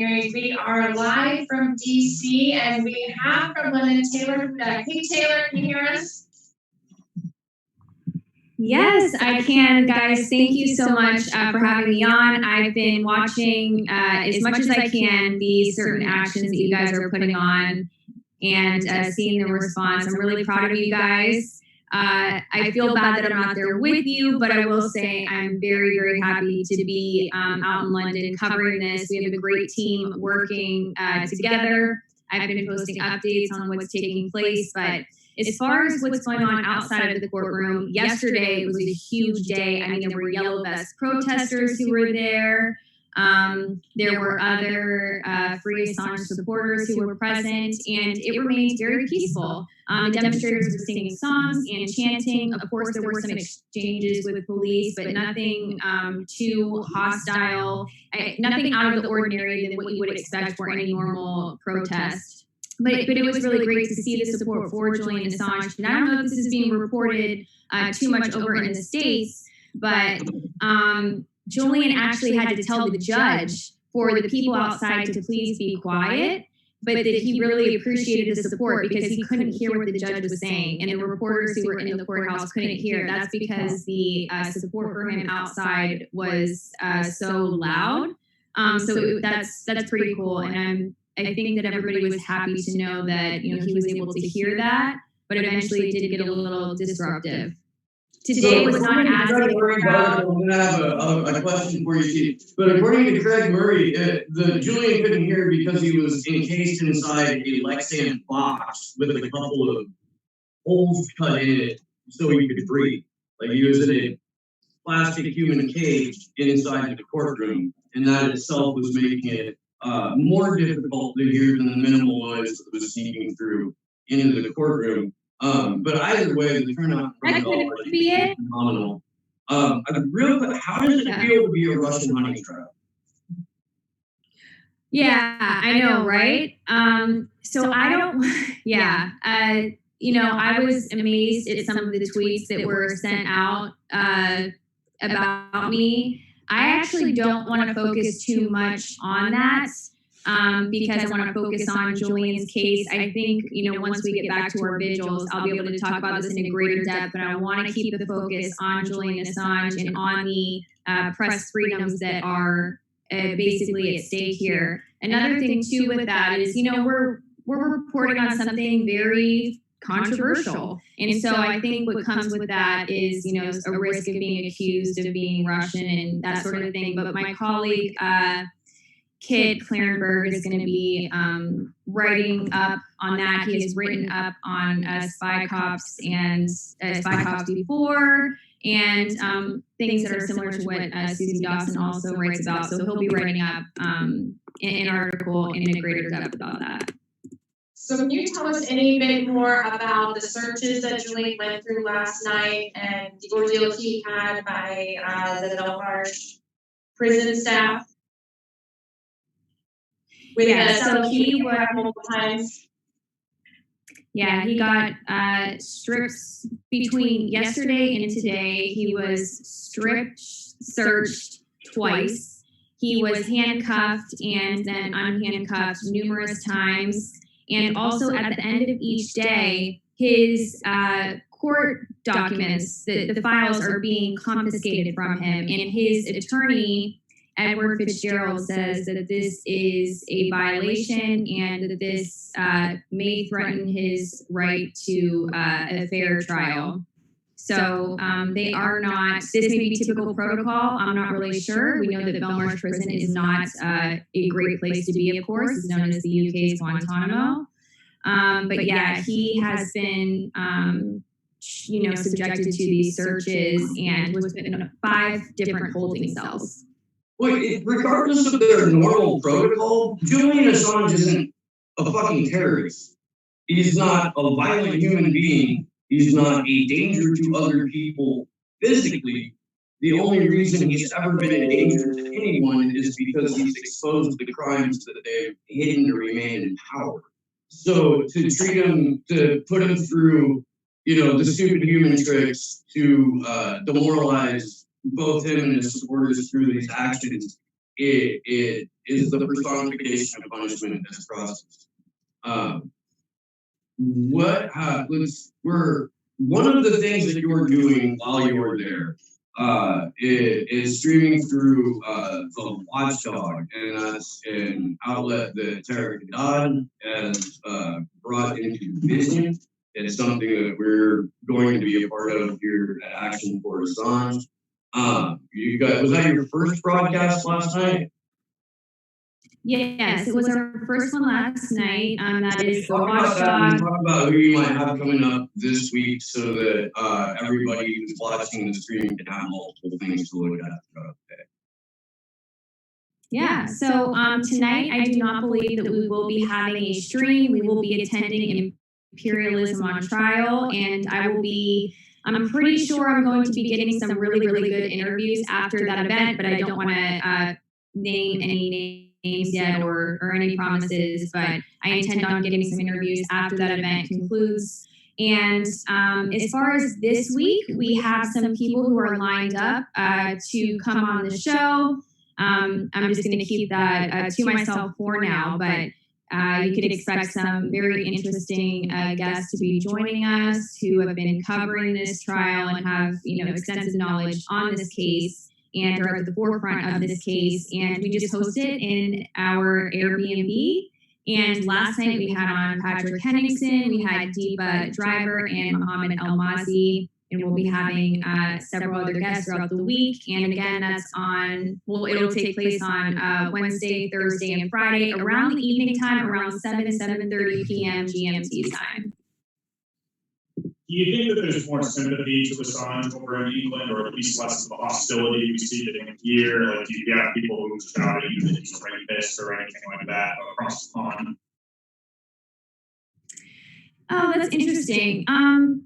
We are live from DC, and we have from London Taylor Hudak. Hey, Taylor, can you hear us? Yes, I can, guys. Thank you so much for having me on. I've been watching as much as I can the certain actions that you guys are putting on and seeing the response. I'm really proud of you guys. I feel bad that I'm not there with you, but I will say I'm very, very happy to be out in London covering this. We have a great team working together. I've been posting updates on what's taking place, but as far as what's going on outside of the courtroom, yesterday was a huge day. I mean, there were yellow vest protesters who were there. There were other Free Assange supporters who were present, and it remained very peaceful. The demonstrators were singing songs and chanting. Of course, there were some exchanges with police, but nothing too hostile, nothing out of the ordinary than what you would expect for any normal protest. But it was really great to see the support for Julian Assange. And I don't know if this is being reported too much over in the States, but Julian actually had to tell the judge for the people outside to please be quiet, but that he really appreciated the support because he couldn't hear what the judge was saying. And the reporters who were in the courthouse couldn't hear. That's because the support for him outside was so loud. That's pretty cool. And I think that everybody was happy to know that, he was able to hear that, but eventually it did get a little disruptive. Today was not as I'm going to have a question for you, but according to Craig Murray, the Julian couldn't hear because he was encased inside a Lexan box with a couple of holes cut in it so he could breathe. Like he was in a plastic human cage inside the courtroom, and that itself was making it more difficult to hear than the minimal noise that was seeping through into the courtroom. But either way, the turnout is phenomenal. Real quick, how does it feel to be a Russian honey trap? Yeah, I know, right? So I don't, I was amazed at some of the tweets that were sent out about me. I actually don't want to focus too much on that because I want to focus on Julian's case. I think, once we get back to our vigils, I'll be able to talk about this in a greater depth, but I want to keep the focus on Julian Assange and on the press freedoms that are basically at stake here. Another thing, too, with that is, we're reporting on something very controversial. And so I think what comes with that is, a risk of being accused of being Russian and that sort of thing. But my colleague, Kit Clarenberg, is going to be writing up on that. He has written up on spy cops and spy cops before and things that are similar to what Susie Dawson also writes about. So he'll be writing up an article in a greater depth about that. So can you tell us any bit more about the searches that Julian went through last night and the ordeal he had by the Belmarsh prison staff? So he went multiple times. Yeah, he got strips between yesterday and today. He was stripped, searched twice. He was handcuffed and then unhandcuffed numerous times. And also at the end of each day, his court documents, the files are being confiscated from him. And his attorney, Edward Fitzgerald, says that this is a violation and that this may threaten his right to a fair trial. So they are not, this may be typical protocol. I'm not really sure. We know that Belmarsh prison is not a great place to be, of course. It's known as the UK's Guantanamo. But yeah, he has been, subjected to these searches and was put in 5 different holding cells. Wait, regardless of their normal protocol, Julian Assange isn't a fucking terrorist. He's not a violent human being. He's not a danger to other people physically. The only reason he's ever been a danger to anyone is because he's exposed the crimes that they've hidden to remain in power. So to treat him, to put him through, the stupid human tricks to demoralize both him and his supporters through these actions it is the personification of punishment as process. One of the things that you're doing while you're there is streaming through the Watchdog, and that's an outlet that Terminated has brought into business. It's something that we're going to be a part of here at Action for Assange. You guys, was that your first broadcast last night? Yes, it was our first one last night. That is the Watchdog. Watchdog. Talk about who you might have coming up this week, so that everybody who's watching the stream can have multiple things to look at throughout the day. Yeah, so tonight I do not believe that we will be having a stream. We will be attending Imperialism on Trial, and I'm pretty sure I'm going to be getting some really, really good interviews after that event, but I don't want to name any names yet or any promises, but I intend on getting some interviews after that event concludes. And as far as this week, we have some people who are lined up to come on the show. I'm just going to keep that to myself for now, but you could expect some very interesting guests to be joining us who have been covering this trial and have extensive knowledge on this case and are at the forefront of this case. And we just hosted in our Airbnb. And last night we had on Patrick Henningsen, we had Deepa Driver and Mohammed Almazi, and we'll be having several other guests throughout the week. And again, it'll take place on Wednesday, Thursday, and Friday around the evening time, around 7:30 p.m. GMT time. Do you think that there's more sympathy to Assange over in England, or at least less of the hostility we see in here? Like, do you have people who shout at you that he's a rapist or anything like that across the pond? Oh, that's interesting.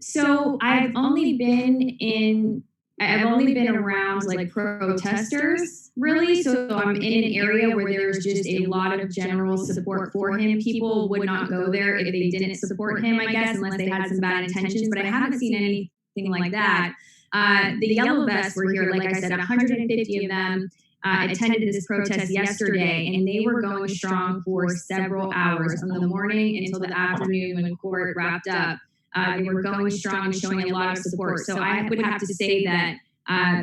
So I've only been around like protesters, really. So I'm in an area where there's just a lot of general support for him. People would not go there if they didn't support him, I guess, unless they had some bad intentions. But I haven't seen anything like that. The Yellow Vests were here, like I said, 150 of them attended this protest yesterday, and they were going strong for several hours from the morning until the afternoon when court wrapped up. They were going strong and showing a lot of support. So I would have to say that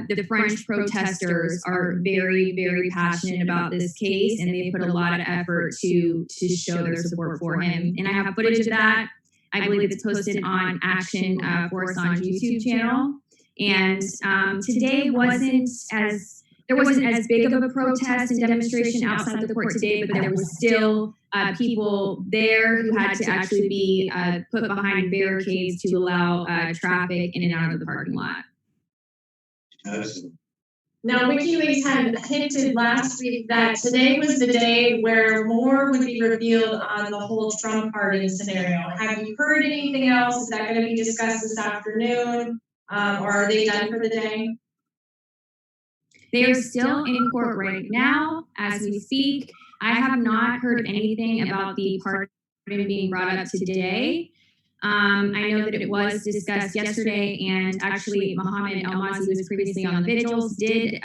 the French protesters are very, very passionate about this case, and they put a lot of effort to show their support for him. And I have footage of that. I believe it's posted on Action for Assange YouTube channel. And today there wasn't as big of a protest and demonstration outside the court today, but there was still people there who had to actually be put behind barricades to allow traffic in and out of the parking lot. Now, WikiLeaks had hinted last week that today was the day where more would be revealed on the whole Trump pardon scenario. Have you heard anything else? Is that going to be discussed this afternoon? Or are they done for the day? They are still in court right now as we speak. I have not heard anything about the pardon being brought up today. I know that it was discussed yesterday, and actually Mohammed Almazi, who was previously on the vigils, did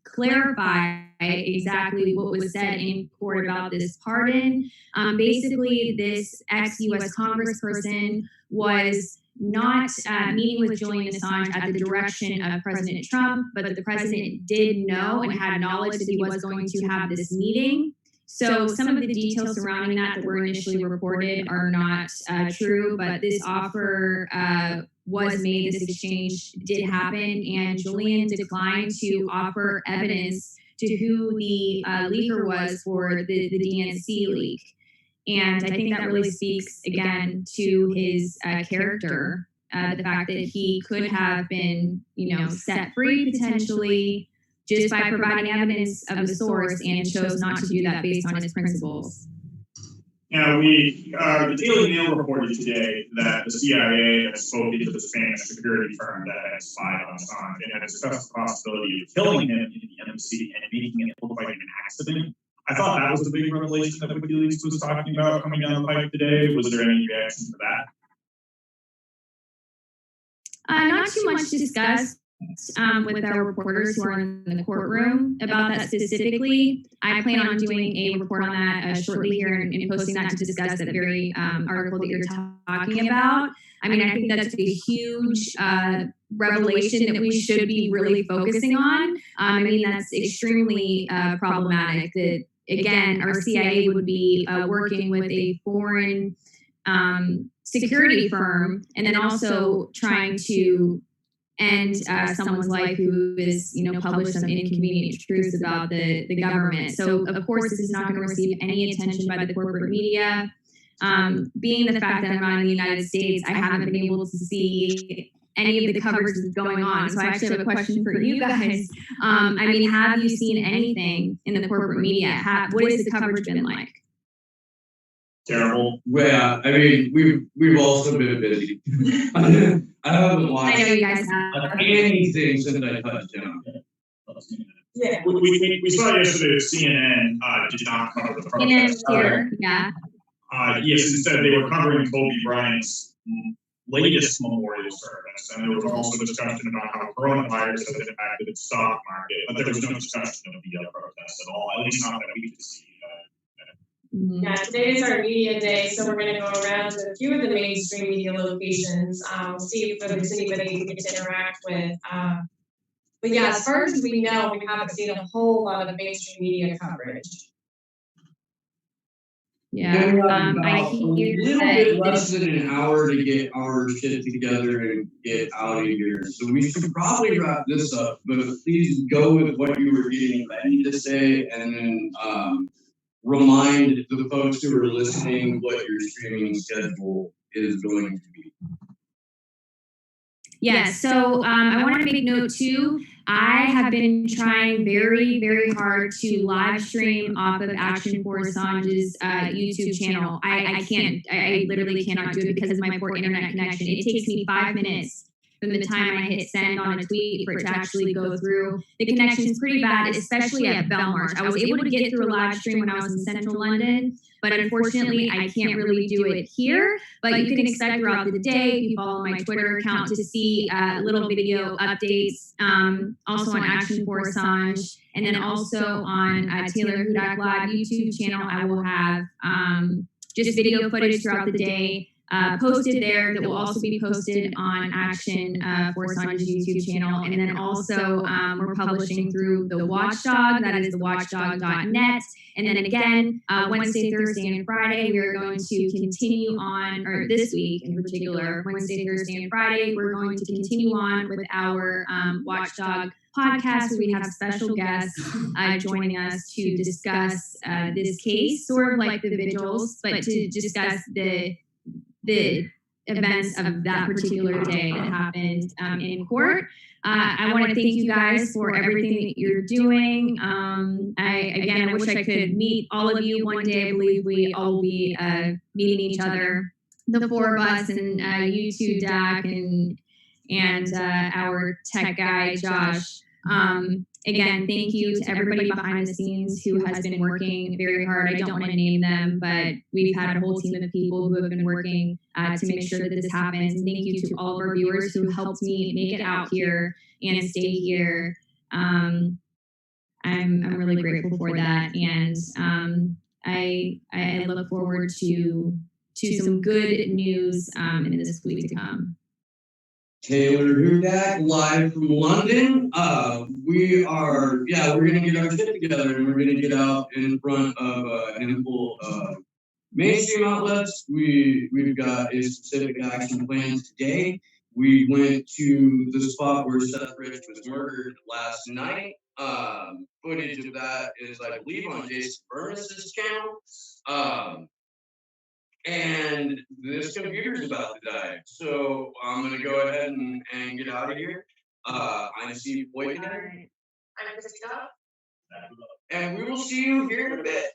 clarify exactly what was said in court about this pardon. Basically, this ex-U.S. congressperson was not meeting with Julian Assange at the direction of President Trump, but the president did know and had knowledge that he was going to have this meeting. So some of the details surrounding that were initially reported are not true, but this offer was made, this exchange did happen, and Julian declined to offer evidence to who the leaker was for the DNC leak. And I think that really speaks, again, to his character, the fact that he could have been, set free potentially just by providing evidence of the source, and chose not to do that based on his principles. Now, the Daily Mail reported today that the CIA has spoken to the Spanish security firm that had spied on Assange and had discussed the possibility of killing him in the embassy and making it look like an accident. I thought that was the big revelation that WikiLeaks was talking about coming down the pipe today. Was there any reaction to that? Not too much discussed. with our reporters who are in the courtroom about that specifically. I plan on doing a report on that shortly here and posting that to discuss that very article that you're talking about. I mean, I think that's a huge revelation that we should be really focusing on. I mean, that's extremely problematic that, again, our CIA would be working with a foreign security firm and then also trying to end someone's life who is, published some inconvenient truths about the government. So, of course, this is not going to receive any attention by the corporate media. Being the fact that I'm not in the United States, I haven't been able to see any of the coverage that's going on. So I actually have a question for you guys. I mean, have you seen anything in the corporate media? What has the coverage been like? Terrible. Well, I mean, we've also been busy. I haven't watched I know you guys have. anything since I touched down. Yeah. We saw yesterday that CNN did not cover the protest. Here, yeah. Yes, instead they were covering Kobe Bryant's latest memorial service, and there was also discussion about how coronavirus has impacted the stock market, but there was no discussion of the protests at all, at least not that we could see. Yeah, today is our media day, so we're going to go around to a few of the mainstream media locations, see if there's anybody we get to interact with. But yeah, as far as we know, we haven't seen a whole lot of mainstream media coverage. Yeah, I hear a little bit less than an hour to get our shit together and get out of here. So we should probably wrap this up, but please go with what you were getting ready to say, and then remind the folks who are listening what your streaming schedule is going to be. Yeah, so I want to make note too, I have been trying very, very hard to live stream off of Action for Assange's YouTube channel. I literally cannot do it because of my poor internet connection. It takes me 5 minutes from the time I hit send on a tweet for it to actually go through. The connection's pretty bad, especially at Belmarsh. I was able to get through a live stream when I was in central London, but unfortunately I can't really do it here. But you can expect throughout the day, if you follow my Twitter account, to see little video updates, also on Action for Assange, and then also on Taylor Hudak Live YouTube channel. I will have just video footage throughout the day posted there that will also be posted on Action for Assange's YouTube channel. And then also we're publishing through the Watchdog, that is thewatchdog.net. And then again, Wednesday, Thursday, and Friday, we are going to continue on, or this week in particular, Wednesday, Thursday, and Friday, we're going to continue on with our Watchdog podcast, where we have special guests joining us to discuss this case, sort of like the vigils, but to discuss the events of that particular day that happened in court. I want to thank you guys for everything that you're doing. I wish I could meet all of you one day. I believe we all will be meeting each other, the four of us, and you two, Dak, and our tech guy, Josh. Again, thank you to everybody behind the scenes who has been working very hard. I don't want to name them, but we've had a whole team of people who have been working to make sure that this happens. And thank you to all of our viewers who helped me make it out here and stay here. I'm really grateful for that, and I look forward to some good news in this week to come. Taylor Hudak, live from London. We're gonna get our shit together, and we're gonna get out in front of a handful of mainstream outlets. We've got a specific action plan today. We went to the spot where Seth Rich was murdered last night. Footage of that is, I believe, on Jason Furness's channel. And this computer's about to die. So I'm going to go ahead and get out of here. I'm Steve Boykin. I'm Christina. And we will see you here in a bit.